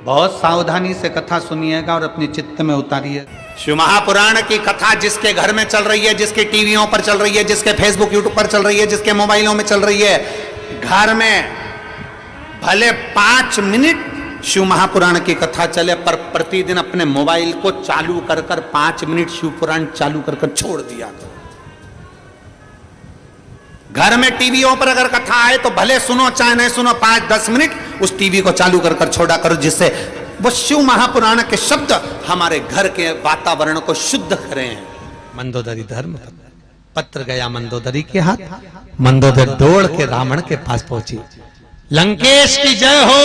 बहुत सावधानी से कथा सुनिएगा और अपने चित्त में उतारिए। शिव महापुराण की कथा जिसके घर में चल रही है, जिसके टीवियों पर चल रही है, जिसके फेसबुक यूट्यूब पर चल रही है, जिसके मोबाइलों में चल रही है, घर में भले 5 मिनट शिव महापुराण की कथा चले, पर प्रतिदिन अपने मोबाइल को चालू कर 5 मिनट शिव पुराण चालू कर छोड़ दिया। घर में टीवियों पर अगर कथा आए तो भले सुनो चाहे नहीं सुनो, 5-10 मिनट उस टीवी को चालू कर छोड़ा करो, जिससे वो शिव महापुराण के शब्द हमारे घर के वातावरण को शुद्ध करें। मंदोदरी धर्म पत्र गया मंदोदरी के हाथ, मंदोदरी दौड़ के रावण के पास पहुंची। लंकेश की जय हो,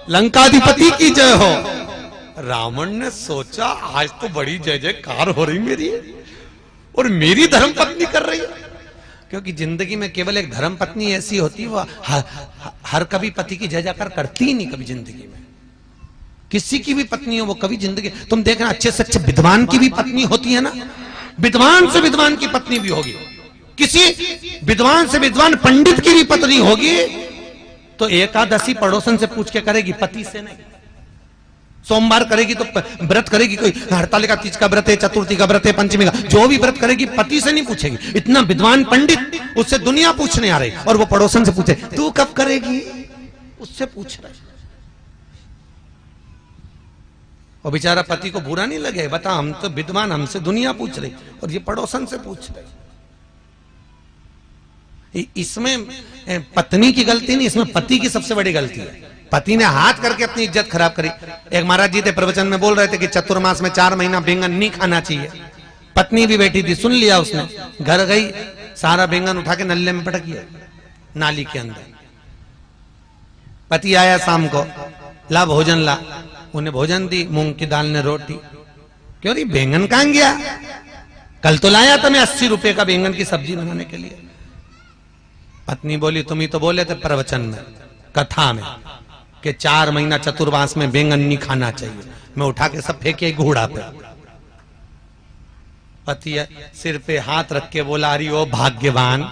लंकाधिपति की जय हो। रावण ने सोचा आज तो बड़ी जय जयकार हो रही मेरी, और मेरी धर्म पत्नी कर रही है। क्योंकि जिंदगी में केवल एक धर्म पत्नी ऐसी होती है, वो हर कभी पति की जय जयकार करती ही नहीं कभी जिंदगी में। किसी की भी पत्नी हो वो कभी जिंदगी, तुम देखना अच्छे से अच्छे विद्वान की भी पत्नी होती है ना, विद्वान से विद्वान की पत्नी भी होगी, किसी विद्वान से विद्वान पंडित की भी पत्नी होगी तो एकादशी पड़ोसन से पूछ के करेगी, पति से नहीं। सोमवार करेगी तो व्रत करेगी, कोई हड़तालिका तीज का व्रत है, चतुर्थी का व्रत है, पंचमी का, जो भी व्रत करेगी पति से नहीं पूछेगी। इतना विद्वान पंडित, उससे दुनिया पूछने आ रही और वो पड़ोसन से पूछे तू कब करेगी, उससे पूछ रहे। और बेचारा पति को बुरा नहीं लगे, बता हम तो विद्वान, हमसे दुनिया पूछ रही और ये पड़ोसन से पूछ रही। इसमें पत्नी की गलती नहीं, इसमें पति की सबसे बड़ी गलती है। पति ने हाथ करके अपनी इज्जत खराब करी। एक महाराज जी थे प्रवचन में बोल रहे थे कि चतुर्मास में 4 महीना बैंगन नहीं खाना चाहिए। पत्नी भी बैठी थी, सुन लिया उसने, घर गई, सारा बैंगन उठा के नल्ले में पटक दिया नाली के अंदर। पति आया शाम को, ला भोजन ला, उन्हें भोजन दी, मूंग की दाल ने रोटी। क्यों रही बैंगन कहां गया, कल तो लाया था मैं 80 रुपए का बैंगन की सब्जी बनाने के लिए। पत्नी बोली तुम ही तो बोले थे प्रवचन में, कथा में, कि 4 महीना चतुर्मास में बैंगन नहीं खाना चाहिए। मैं उठा के सब फेंके घोड़ा पे। पति सिर पे हाथ रख के बोला, अरे ओ भाग्यवान,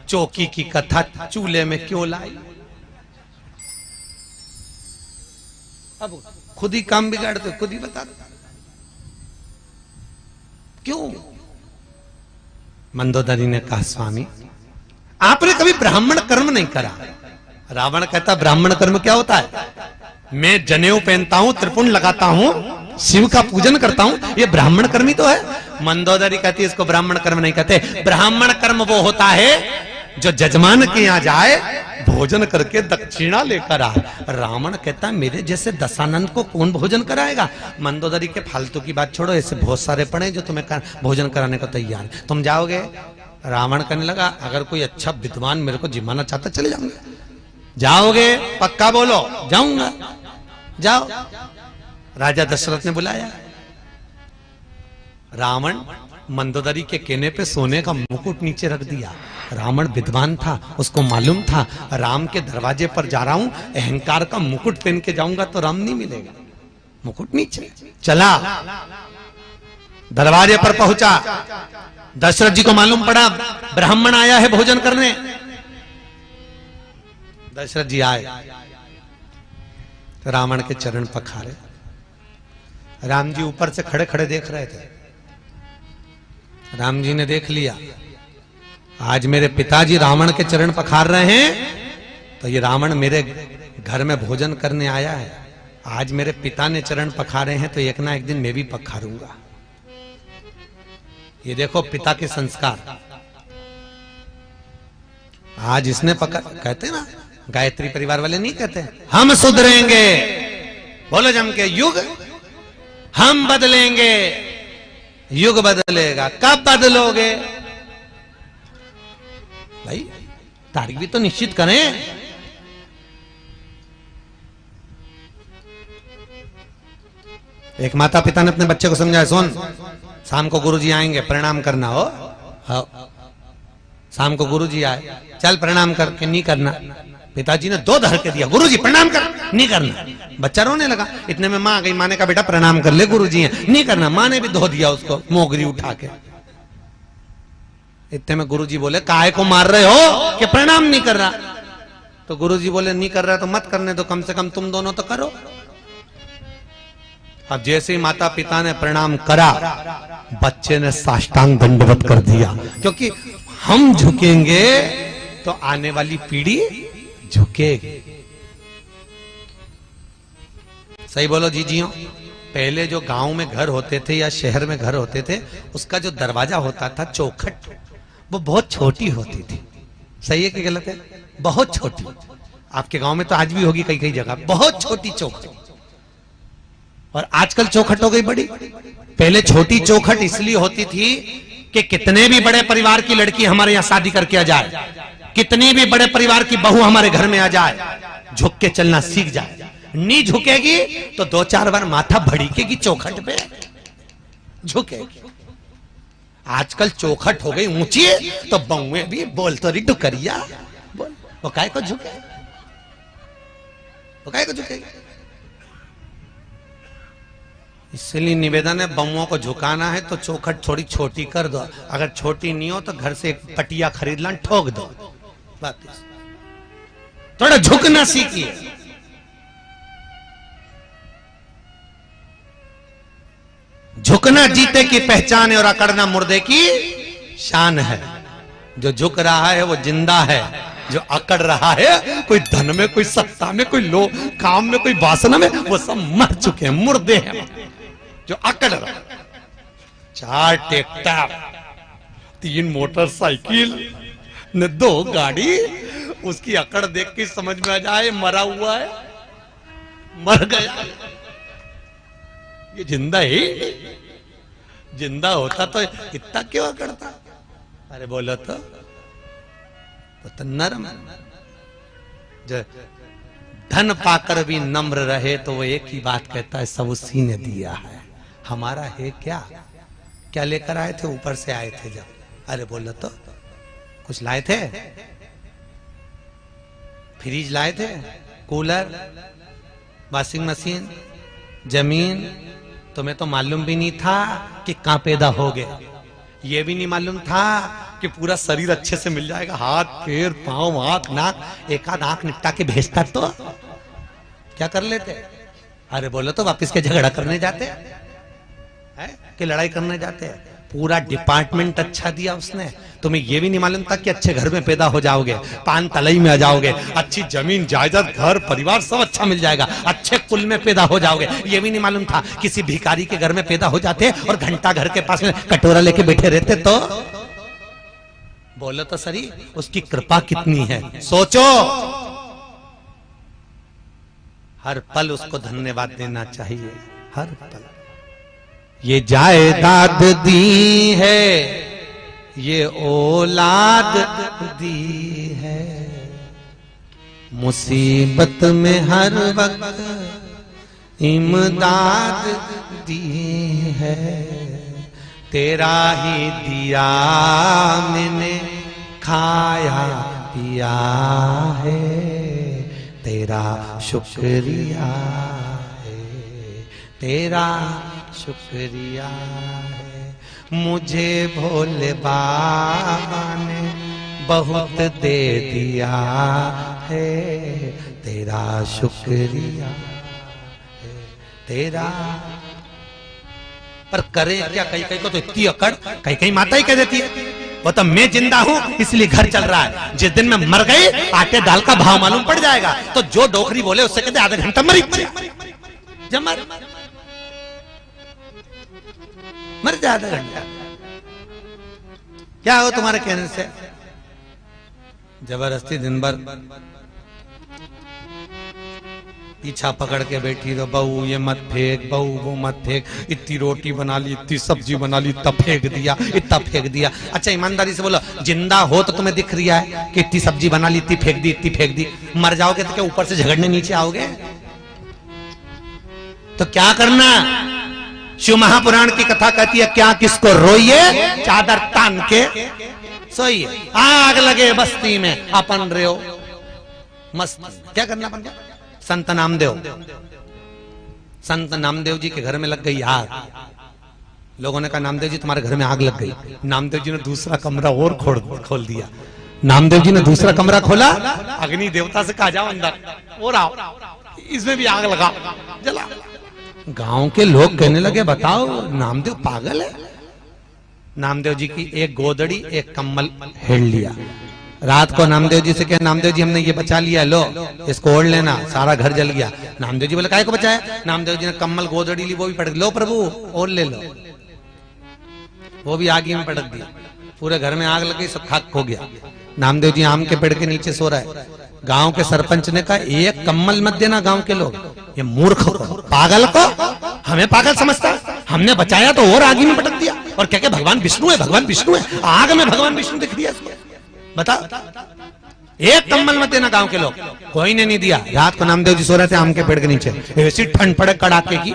चौकी की कथा चूल्हे में क्यों लाई। अब खुद ही काम बिगाड़ते, खुद ही बता क्यों। मंदोदरी ने कहा स्वामी आपने कभी ब्राह्मण कर्म नहीं करा। रावण कहता ब्राह्मण कर्म क्या होता है, मैं जनेऊ पहनता हूं, त्रिपुंड लगाता हूं, शिव का पूजन करता हूं, ये ब्राह्मण कर्म ही तो है। मंदोदरी कहती है इसको ब्राह्मण कर्म नहीं कहते, ब्राह्मण कर्म वो होता है जो जजमान के यहां जाए, भोजन करके दक्षिणा लेकर आए। रावण कहता मेरे जैसे दशानंद को कौन भोजन कराएगा। मंदोदरी के फालतू की बात छोड़ो, ऐसे बहुत सारे पड़े जो तुम्हें भोजन कराने को तैयार, तुम जाओगे। रावण कहने लगा अगर कोई अच्छा विद्वान मेरे को जिमाना चाहता चले जाऊंगा। जाओगे पक्का बोलो, जाऊंगा, जाओ। राजा दशरथ ने बुलाया। रावण मंदोदरी के कहने पे सोने का मुकुट नीचे रख दिया। रावण विद्वान था, उसको मालूम था राम के दरवाजे पर जा रहा हूं, अहंकार का मुकुट पहन के जाऊंगा तो राम नहीं मिलेगा। मुकुट नीचे चला, दरवाजे पर पहुंचा। दशरथ जी को मालूम पड़ा ब्राह्मण आया है भोजन करने। दशरथ जी आए, रावण के चरण पखारे। राम जी ऊपर से खड़े खड़े देख रहे थे। राम जी ने देख लिया आज मेरे पिताजी रावण के चरण पखार रहे हैं, तो ये रावण मेरे घर में भोजन करने आया है। आज मेरे पिता ने चरण पखारे हैं तो एक ना एक दिन मैं भी पखारूंगा। ये देखो पिता के संस्कार। आज इसने कहते ना, गायत्री परिवार वाले नहीं कहते हम सुधरेंगे, बोलो जम के, युग हम बदलेंगे, युग बदलेगा। कब बदलोगे भाई, तारीख भी तो निश्चित करें। एक माता पिता ने अपने बच्चे को समझाया, सुन शाम को गुरुजी आएंगे, प्रणाम करना हो। हाँ, शाम को गुरुजी आए, चल प्रणाम करके नहीं करना। पिताजी ने 2 धर के दिया, गुरुजी प्रणाम कर, नहीं करना। बच्चा रोने लगा। इतने में मां आ गई, मां ने कहा बेटा प्रणाम कर ले, गुरुजी हैं, नहीं करना। मां ने भी धो दिया उसको मोगरी उठा के। इतने में गुरुजी बोले काहे को मार रहे हो कि प्रणाम नहीं कर रहा। तो गुरुजी बोले नहीं कर रहा तो मत करने दो, कम से कम तुम दोनों तो करो। अब जैसे ही माता पिता ने प्रणाम करा, बच्चे ने साष्टांग दंडवत कर दिया, क्योंकि हम झुकेंगे तो आने वाली पीढ़ी झुकेगी। सही बोलो जीजियों। पहले जो गांव में घर होते थे या शहर में घर होते थे, उसका जो दरवाजा होता था चौखट, वो बहुत छोटी होती थी। सही है कि गलत है? बहुत छोटी। आपके गांव में तो आज भी होगी कई कई जगह, बहुत छोटी चौखट। और आजकल चौखट हो गई बड़ी। पहले छोटी चौखट इसलिए होती थी कि कितने भी बड़े परिवार की लड़की हमारे यहां शादी करके आ जाए, कितनी भी बड़े परिवार की बहू हमारे घर में आ जाए, झुक के चलना सीख जाए। नहीं झुकेगी तो 2-4 बार माथा भड़केगी चौखट पे, झुकेगी। आजकल चौखट हो गई ऊंची, तो बहुएं भी बोल तो रही डुकरिया बोल, वो काय को झुके, वो काय को झुकेगी। इसलिए निवेदन है, बहुओं को झुकाना है तो चौखट थोड़ी छोटी कर दो। अगर छोटी नहीं हो तो घर से एक पटिया खरीद ला, ठोक दो। वापिस थोड़ा झुकना सीखिए। झुकना जीते की पहचान है और अकड़ना मुर्दे की शान है। जो झुक रहा है वो जिंदा है, जो अकड़ रहा है कोई धन में, कोई सत्ता में, कोई लो काम में, कोई वासना में, वो सब मर चुके हैं, मुर्दे हैं। जो अकड़ रहा, 4 ट्रैक्टर, 3 मोटरसाइकिल न 2 गाड़ी, उसकी अकड़ देख के समझ में आ जाए मरा हुआ है, मर गया। ये जिंदा ही, जिंदा होता तो इतना क्यों अकड़ता? अरे बोलो तो नरम। जो धन पाकर भी नम्र रहे तो वो एक ही बात कहता है, सब उसी ने दिया है, हमारा है क्या? क्या लेकर आए थे? ऊपर से आए थे जब। अरे बोलो तो कुछ लाए थे? फ्रिज लाए थे, कूलर, वॉशिंग मशीन, जमीन। तुम्हें तो मालूम भी नहीं था कि कहां पैदा हो गए, ये भी नहीं मालूम था कि पूरा शरीर अच्छे से मिल जाएगा, हाथ पैर पांव आंख नाक, एक आध आंख निपटा के भेजता तो क्या कर लेते? अरे बोलो तो वापिस के झगड़ा करने जाते हैं कि लड़ाई करने जाते हैं? पूरा डिपार्टमेंट अच्छा दिया उसने। तुम्हें यह भी नहीं मालूम था कि अच्छे घर में पैदा हो जाओगे, पान तलई में आ जाओगे, अच्छी जमीन जायदाद घर परिवार सब अच्छा मिल जाएगा, अच्छे कुल में पैदा हो जाओगे। ये भी नहीं मालूम था किसी भिखारी के घर में पैदा हो जाते और घंटा घर के पास में कटोरा लेके बैठे रहते। तो बोलो तो सही, उसकी कृपा कितनी है, सोचो। हर पल उसको धन्यवाद देना चाहिए, हर पल। ये जायदाद दी है, ये औलाद दी है, मुसीबत में हर वक्त इमदाद दी है। तेरा ही दिया मैंने खाया पिया है, तेरा शुक्रिया है, तेरा शुक्रिया है। मुझे भोले बाबा ने बहुत दे दिया है, तेरा शुक्रिया है, तेरा। पर करे क्या? कई कई को तो इतनी अकड़, कई कई माता ही कह देती है वो तो मैं जिंदा हूं इसलिए घर चल रहा है, जिस दिन मैं मर गई आटे दाल का भाव मालूम पड़ जाएगा। तो जो डोकरी बोले उससे कहते आधा घंटा मरी जब मर जा, आधा घंटा क्या हो तुम्हारे कहने से? जबरदस्ती दिन भर पीछा पकड़ के बैठी तो बहू ये मत फेंक, बहू वो मत फेंक, इतनी रोटी बना ली, इतनी सब्जी बना ली, इतना फेंक दिया, इतना फेंक दिया। अच्छा ईमानदारी से बोलो, जिंदा हो तो तुम्हें दिख रहा है कि इतनी सब्जी बना ली, इतनी फेंक दी, इतनी फेंक दी। मर जाओगे तो क्या ऊपर से झगड़ने नीचे आओगे? तो क्या करना? शिव महापुराण की कथा कहती है, क्या किसको रोइए चादर तान के सोइए, आग लगे बस्ती में अपन रहो मस्त। क्या करना पड़ेगा? संत नामदेव जी के घर में लग गई आग। लोगों ने कहा नामदेव जी तुम्हारे घर में आग लग गई। नामदेव जी ने दूसरा कमरा और खोल दिया। नामदेव जी ने दूसरा कमरा खोला, अग्नि देवता से कहा जाओ अंदर और आओ, इसमें भी आग लगा, जला। गांव के लोग कहने लगे बताओ नामदेव पागल है। नामदेव जी की एक गोदड़ी एक कम्बल हेड़ लिया। रात को नामदेव जी से कहा नामदेव जी हमने ये बचा लिया, लो इसको ओढ़ लेना, सारा घर जल गया। नामदेव जी बोले काहे को बचाया? नामदेव जी ने कम्बल गोदड़ी ली, वो भी पटक, लो प्रभु ओढ़ ले लो, वो भी आग में पटक दिया। पूरे घर में आग लग गई, सब खाक हो गया। नामदेव जी आम के पेड़ के नीचे सो रहा है। गांव के सरपंच ने कहा एक कम्बल मत देना गांव के लोग, ये मूर्ख को, पागल को हमें पागल समझता है, हमने बचाया तो और आग में पटक दिया और क्या क्या भगवान विष्णु है, भगवान विष्णु है, आग में भगवान विष्णु दिख दिया। बता, एक कम्बल मत देना गांव के लोग, कोई ने नहीं दिया। रात को नामदेव जी सो रहे थे आम के पेड़ के नीचे, ऐसी ठंड पड़े कड़ाके की।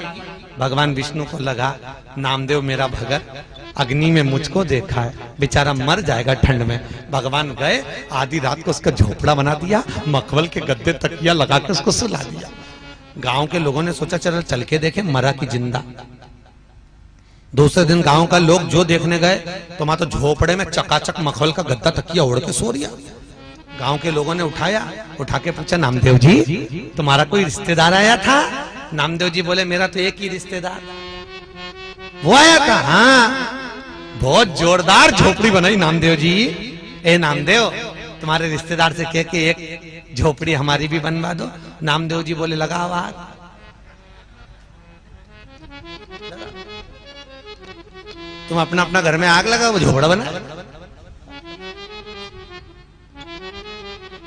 भगवान विष्णु को लगा नामदेव मेरा भगत अग्नि में मुझको देखा है, बेचारा मर जाएगा ठंड में। भगवान गए, आधी रात को उसका झोपड़ा बना दिया, मखमल के गद्दे तकिया लगा के उसको सुला दिया। गांव के लोगों ने सोचा चल के देखे, मरा कि जिंदा। दूसरे दिन गांव का लोग जो देखने गए तो मां तो झोपड़े में चकाचक मखमल का गद्दा तकिया ओढ़ के सो रिया। गांव के लोगों ने उठा के पूछा नामदेव जी तुम्हारा कोई रिश्तेदार आया था? नामदेव जी बोले मेरा तो एक ही रिश्तेदार वो आया था। हाँ, बहुत जोरदार झोपड़ी बनाई नामदेव जी। ए नामदेव तुम्हारे रिश्तेदार से कह के एक झोपड़ी हमारी भी बनवा दो। नामदेव जी बोले लगा आवाज। तुम अपना अपना घर में आग लगा, वो झोपड़ा बना।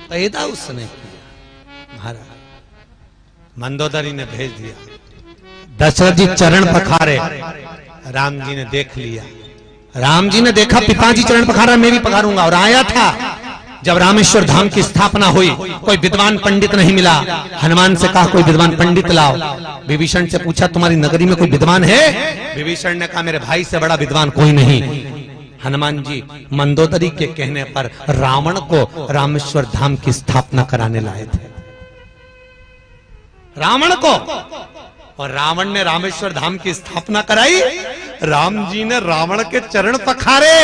पैदा उसने किया। महाराज मंदोदरी ने भेज दिया। दशरथ जी चरण पखारे, राम जी ने देख लिया। राम जी ने देखा पिताजी चरण पखारा, मैं भी पखारूंगा। और आया था जब रामेश्वर धाम की स्थापना हुई, कोई विद्वान पंडित नहीं मिला। हनुमान से कहा कोई विद्वान पंडित लाओ। विभीषण से पूछा तुम्हारी नगरी में कोई विद्वान है? विभीषण ने कहा मेरे भाई से बड़ा विद्वान कोई नहीं। हनुमान जी मंदोदरी के कहने पर रावण को रामेश्वर धाम की स्थापना कराने लाए थे। रावण को, और रावण ने रामेश्वर धाम की स्थापना कराई। राम जी ने रावण के चरण पखारे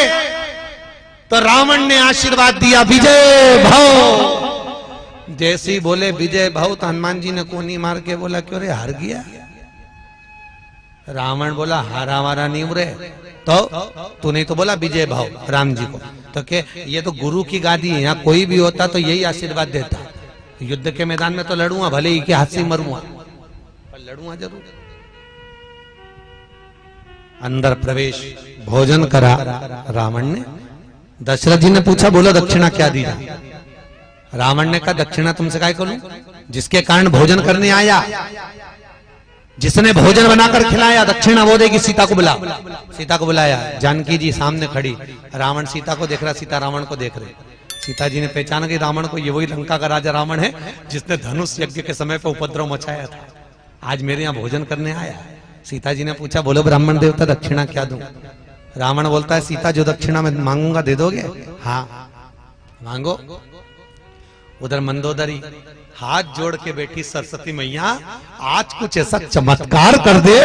तो रावण ने आशीर्वाद दिया विजय भव। जैसे ही बोले विजय भव तो हनुमान जी ने कोनी मार के बोला क्यों रे हार गया? रावण बोला हारा वारा नहीं उरे, तो तू नहीं तो बोला विजय भव राम जी को। तो के ये तो गुरु की गादी है, यहाँ कोई भी होता तो यही आशीर्वाद देता। युद्ध के मैदान में तो लड़ूंगा, भले ही के हाथ से मरूंगा पर लड़ूंगा जरूर। अंदर प्रवेश भोजन करा रावण ने। दशरथ जी ने पूछा बोलो दक्षिणा क्या दी? रावण ने कहा दक्षिणा तुमसे काय करूं? जिसके कारण भोजन करने आया, जिसने भोजन बनाकर खिलाया, दक्षिणा वो देगी। सीता को बुला। सीता को बुलाया। जानकी जी सामने खड़ी, रावण सीता को देख रहा, सीता रावण को देख रहे। सीता जी ने पहचाना कि रावण को, ये वही लंका का राजा रावण है जिसने धनुष यज्ञ के समय पर उपद्रव मचाया था, आज मेरे यहाँ भोजन करने आया। सीता जी ने पूछा बोलो ब्राह्मण देवता दक्षिणा क्या दूं? रावण बोलता है सीता जो दक्षिणा में मांगूंगा दे दोगे? हाँ मांगो। उधर मंदोदरी हाथ जोड़ के बैठी, सरस्वती मैया आज कुछ ऐसा चमत्कार कर दे,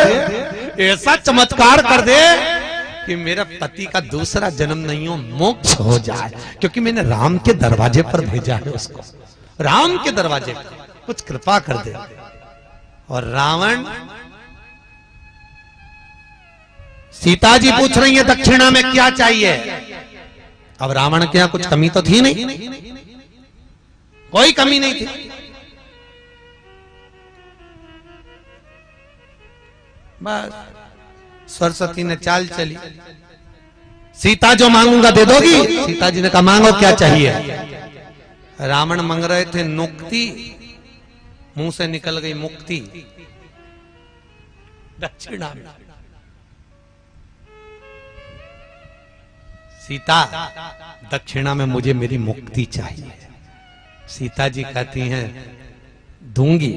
ऐसा चमत्कार कर दे कि मेरा पति का दूसरा जन्म नहीं हो, मोक्ष हो जाए, क्योंकि मैंने राम के दरवाजे पर भेजा है उसको, राम के दरवाजे पर कुछ कृपा कर दे। और रावण, सीता जी पूछ रही है दक्षिणा में क्या चाहिए? अब रावण के यहां कुछ कमी तो थी नहीं, कोई कमी नहीं थी। बस सरस्वती ने चाल चली, सीता जो मांगूंगा दे दोगी? सीता जी ने कहा मांगो क्या चाहिए? रावण मांग रहे थे मुक्ति, मुंह से निकल गई मुक्ति दक्षिणा में। सीता दक्षिणा में मुझे मेरी मुक्ति चाहिए। सीता जी कहती हैं दूंगी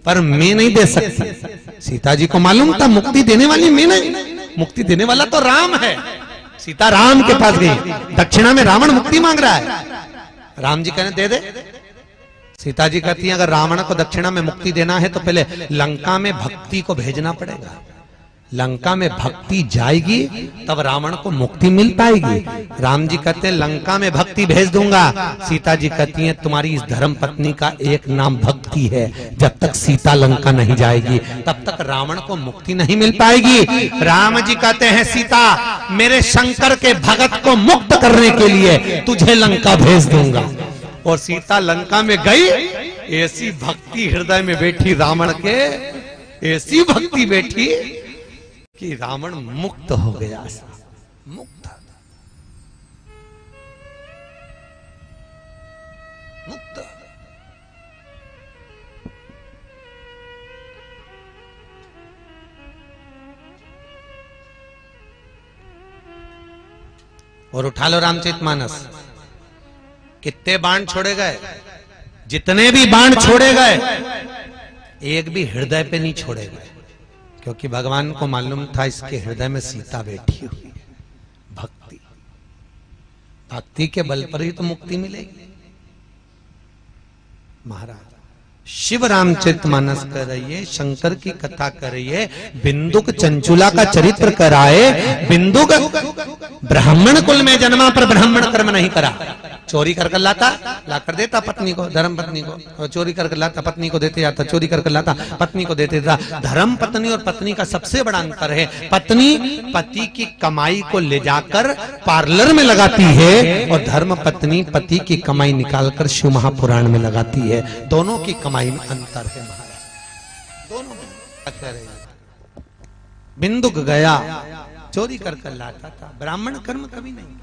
पर मैं नहीं दे सकती। सीता जी को मालूम था मुक्ति देने वाली मैं नहीं, मुक्ति देने वाला तो राम है। सीता राम के पास गई, दक्षिणा में रावण मुक्ति मांग रहा है। राम जी कहने दे दे। सीता जी कहती हैं अगर रावण को दक्षिणा में मुक्ति देना है तो पहले लंका में भक्ति को भेजना पड़ेगा। लंका में भक्ति जाएगी तब रावण को मुक्ति मिल पाएगी। राम जी कहते हैं लंका में भक्ति भेज दूंगा। सीता जी कहती हैं तुम्हारी इस धर्म पत्नी का एक नाम भक्ति है, जब तक सीता लंका नहीं जाएगी तब तक रावण को मुक्ति नहीं मिल पाएगी। राम जी कहते हैं सीता मेरे शंकर के भगत को मुक्त करने के लिए तुझे लंका भेज दूंगा। और सीता लंका में गई, ऐसी भक्ति हृदय में बैठी रावण के, ऐसी भक्ति बैठी कि रावण मुक्त हो गया। मुक्त मुक्त। और उठा लो रामचरितमानस, कितने बाण छोड़े गए, जितने भी बाण छोड़े गए एक भी हृदय पे नहीं छोड़े गए, क्योंकि भगवान को मालूम था इसके हृदय में सीता बैठी हुई है। भक्ति, भक्ति के बल पर ही तो मुक्ति मिलेगी। महाराज शिव रामचरितमानस कर रही है, शंकर की कथा कर रही है, बिंदुक चंचुला का चरित्र कराए। बिंदुक ब्राह्मण कुल में जन्मा पर ब्राह्मण कर्म नहीं करा, चोरी कर लाता, ला कर देता पत्नी को, धर्म पत्नी को, और चोरी कर लाता पत्नी को देते जाता, चोरी कर लाता पत्नी को देते जाता। धर्म पत्नी और पत्नी का सबसे बड़ा अंतर है, पत्नी पति की कमाई को ले जाकर पार्लर में लगाती है और धर्म पत्नी पति की कमाई निकालकर शिव महापुराण में लगाती है। दोनों की कमाई में अंतर है महाराज, दोनों में। बिंदुक गया चोरी कर लाता था, ब्राह्मण कर्म कभी नहीं,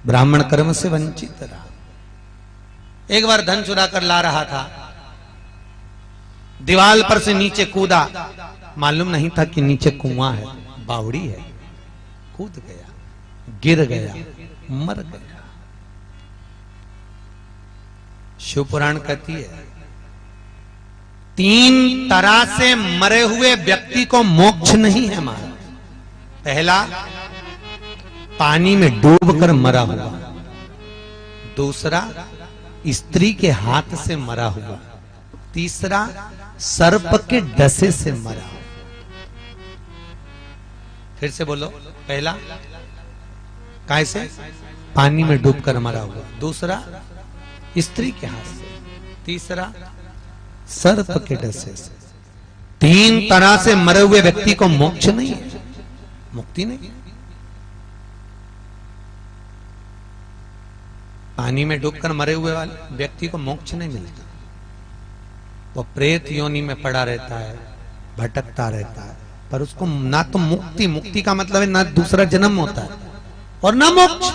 ब्राह्मण कर्म से वंचित रहा। एक बार धन चुरा कर ला रहा था, दीवार पर से नीचे कूदा, मालूम नहीं था कि नीचे कुआं है, बावड़ी है, कूद गया, गिर गया, मर गया। शिव पुराण कहती है 3 तरह से मरे हुए व्यक्ति को मोक्ष नहीं है महाराज। पहला, पानी में डूबकर मरा हुआ। दूसरा, स्त्री के हाथ से मरा हुआ। तीसरा, सर्प के डसे से मरा। फिर से बोलो, पहला कैसे? पानी में डूबकर मरा हुआ। दूसरा, स्त्री के हाथ से। तीसरा, सर्प के डसे से। 3 तरह से मरे हुए व्यक्ति को मोक्ष नहीं है, मुक्ति नहीं। पानी में डूबकर मरे हुए वाले व्यक्ति को मोक्ष नहीं मिलता, वो प्रेत योनि में पड़ा रहता है, भटकता रहता है, पर उसको ना तो मुक्ति का मतलब है ना दूसरा जन्म होता है और ना मोक्ष।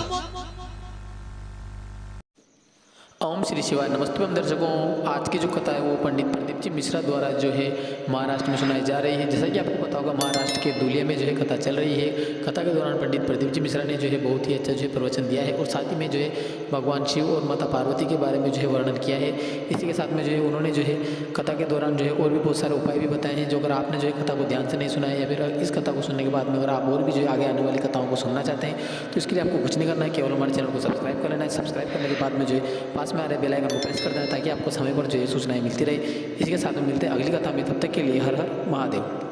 ओम श्री शिवाय। नमस्ते दर्शकों, आज की जो कथा है वो पंडित प्रदीप जी मिश्रा द्वारा जो है महाराष्ट्र में सुनाई जा रही है। जैसा कि आपको पता होगा महाराष्ट्र के धुलिया में जो है कथा चल रही है। कथा के दौरान पंडित प्रदीप जी मिश्रा ने जो है बहुत ही अच्छा जो है प्रवचन दिया है और साथ ही में जो है भगवान शिव और माता पार्वती के बारे में जो है वर्णन किया है। इसी के साथ में जो है उन्होंने जो है कथा के दौरान जो है और भी बहुत सारे उपाय भी बताए हैं, जो अगर आपने जो है कथा को ध्यान से नहीं सुना है या फिर इस कथा को सुनने के बाद में अगर आप और भी जो है आगे आने वाली कथाओं को सुनना चाहते हैं तो इसके लिए आपको कुछ नहीं करना है, केवल हमारे चैनल को सब्सक्राइब कर लेना है। सब्सक्राइब करने के बाद में जो है पास में आ रहे बेल आइकन को प्रेस कर देना ताकि आपको समय पर जो है सूचनाएं मिलती रहे। इसी के साथ में मिलते हैं अगली कथा में, तब तक के लिए हर हर महादेव।